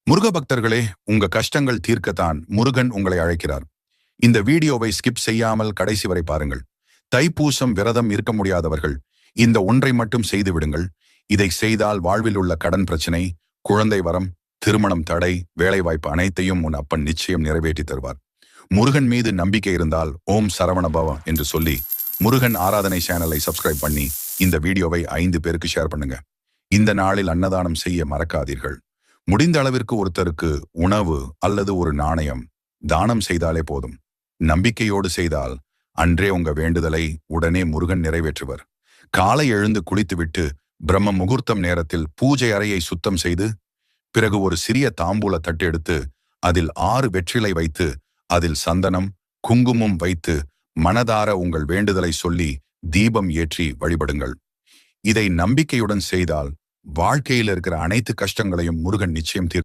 முருக பக்தர்களே, உங்க கஷ்டங்கள் தீர்க்கத்தான் முருகன் உங்களை அழைக்கிறார். இந்த வீடியோவை ஸ்கிப் செய்யாமல் கடைசி வரை பாருங்கள். தைப்பூசம் விரதம் இருக்க முடியாதவர்கள் இந்த ஒன்றை மட்டும் செய்து விடுங்கள். இதை செய்தால் வாழ்வில் உள்ள கடன் பிரச்சனை, குழந்தை வரம், திருமணம் தடை, வேலைவாய்ப்பு அனைத்தையும் உன் அப்பன் நிச்சயம் நிறைவேற்றி தருவார். முருகன் மீது நம்பிக்கை இருந்தால் ஓம் சரவணபவ என்று சொல்லி முருகன் ஆராதனை சேனலை சப்ஸ்கிரைப் பண்ணி இந்த வீடியோவை 5 பேருக்கு ஷேர் பண்ணுங்க. இந்த நாளில் அன்னதானம் செய்ய மறக்காதீர்கள். முடிந்த அளவிற்கு ஒருத்தருக்கு உணவு அல்லது ஒரு நாணயம் தானம் செய்தாலே போதும். நம்பிக்கையோடு செய்தால் அன்றே உங்க வேண்டுதலை உடனே முருகன் நிறைவேற்றுவர். காலை எழுந்து குளித்துவிட்டு பிரம்ம முகூர்த்தம் நேரத்தில் பூஜை அறையை சுத்தம் செய்து பிறகு ஒரு சிறிய தாம்பூல தட்டு எடுத்து அதில் 6 வெற்றிலை வைத்து அதில் சந்தனம் குங்குமம் வைத்து மனதார உங்கள் வேண்டுதலை சொல்லி தீபம் ஏற்றி வழிபடுங்கள். இதை நம்பிக்கையுடன் செய்தால் வாழ்க்கையில் இருக்கிற அனைத்து கஷ்டங்களையும் முருகன் நிச்சயம்